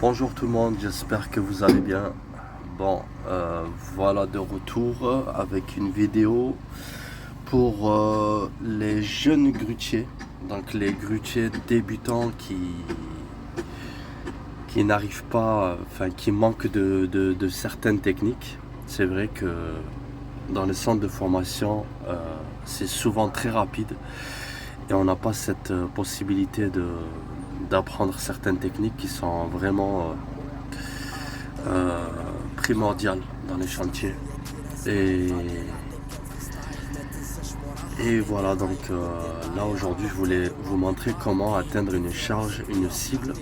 Bonjour tout le monde, j'espère que vous allez bien. Bon, voilà de retour avec une vidéo pour les jeunes grutiers, donc les grutiers débutants qui n'arrivent pas, enfin qui manquent de certaines techniques. C'est vrai que dans les centres de formation, c'est souvent très rapide et on n'a pas cette possibilité d'apprendre certaines techniques qui sont vraiment primordiales dans les chantiers. Et, et voilà, donc là aujourd'hui je voulais vous montrer comment atteindre une charge, une cible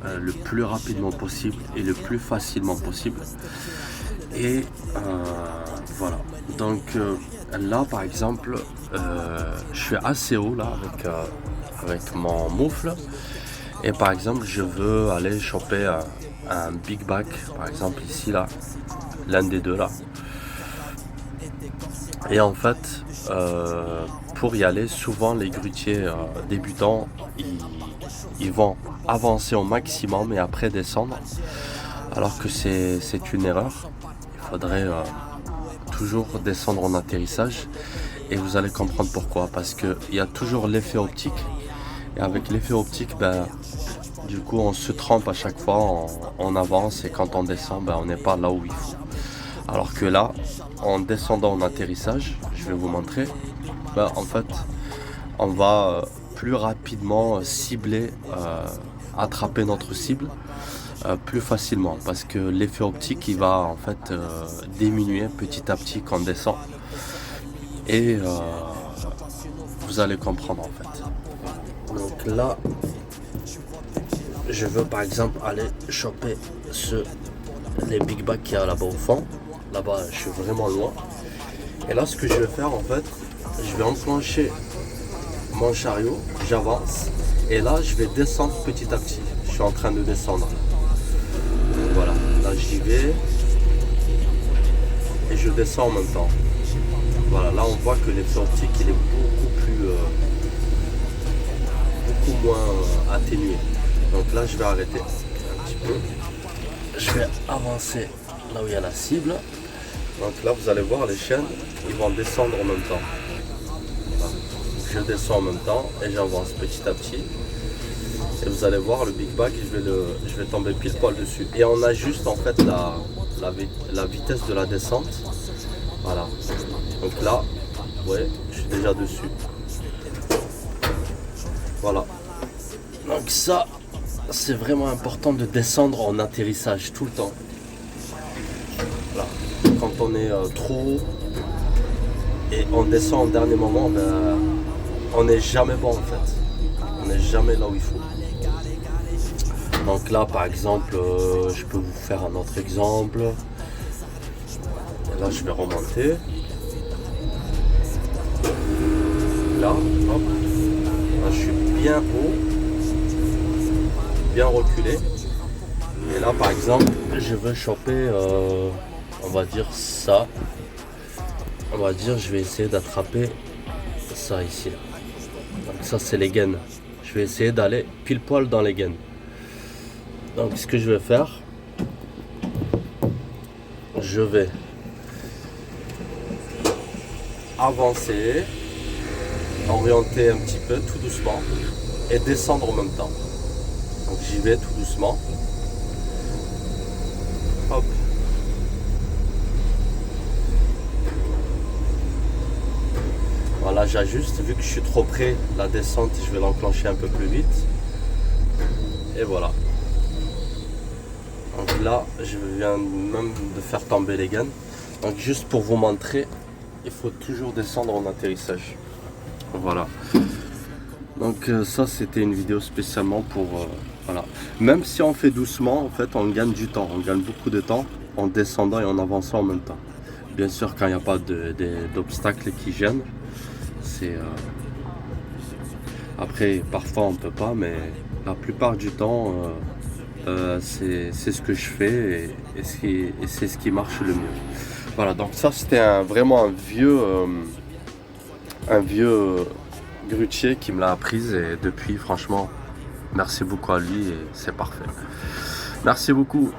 le plus rapidement possible et le plus facilement possible. Et voilà, donc là par exemple, je suis assez haut là avec mon moufle. Et par exemple, je veux aller choper un big back, par exemple ici là, l'un des deux là. Et en fait, pour y aller, souvent les grutiers débutants, ils vont avancer au maximum et après descendre, alors que c'est une erreur. Il faudrait toujours descendre en atterrissage et vous allez comprendre pourquoi. Parce qu'il y a toujours l'effet optique. Et avec l'effet optique, du coup, on se trompe à chaque fois, on avance et quand on descend, on n'est pas là où il faut. Alors que là, en descendant en atterrissage, je vais vous montrer, en fait, on va plus rapidement cibler, attraper notre cible plus facilement parce que l'effet optique, il va en fait diminuer petit à petit quand on descend. Et vous allez comprendre en fait. Donc là, je veux par exemple aller choper les big bags qu'il y a là-bas au fond. Là-bas, je suis vraiment loin. Et là, ce que je vais faire en fait, je vais enclencher mon chariot, j'avance. Et là, je vais descendre petit à petit. Je suis en train de descendre. Voilà, là j'y vais. Et je descends en même temps. Voilà, là on voit que l'effet optique il est beaucoup moins atténué. Donc là je vais arrêter un petit peu. Je vais avancer là où il y a la cible. Donc là vous allez voir les chaînes, ils vont descendre en même temps. Voilà. Je descends en même temps et j'avance petit à petit. Et vous allez voir le big bag, je vais tomber pile poil dessus. Et on ajuste en fait la vitesse de la descente. Voilà. Donc là, ouais, je suis déjà dessus. Voilà. Donc ça, c'est vraiment important de descendre en atterrissage tout le temps. Voilà. Quand on est trop haut et on descend au dernier moment, on n'est jamais bon en fait. On n'est jamais là où il faut. Donc là, par exemple, je peux vous faire un autre exemple. Et là, je vais remonter. Là, hop. Là, je suis bien haut, bien reculé. Et là, par exemple, je veux choper, on va dire ça. On va dire, je vais essayer d'attraper ça ici. Donc ça, c'est les gaines. Je vais essayer d'aller pile poil dans les gaines. Donc ce que je vais faire, je vais avancer, orienter un petit peu tout doucement et descendre en même temps. Donc j'y vais tout doucement. Hop. Voilà, j'ajuste. Vu que je suis trop près, la descente, je vais l'enclencher un peu plus vite. Et voilà. Donc là, je viens même de faire tomber les gaines. Donc juste pour vous montrer, il faut toujours descendre en atterrissage. Voilà. Donc ça, c'était une vidéo spécialement pour... voilà. Même si on fait doucement, en fait, on gagne du temps. On gagne beaucoup de temps en descendant et en avançant en même temps. Bien sûr, quand il n'y a pas d'obstacles qui gênent. Après, parfois, on ne peut pas, mais la plupart du temps... c'est ce que je fais et c'est ce qui marche le mieux. Voilà, donc ça c'était vraiment un vieux grutier qui me l'a apprise et depuis franchement merci beaucoup à lui et c'est parfait. Merci beaucoup.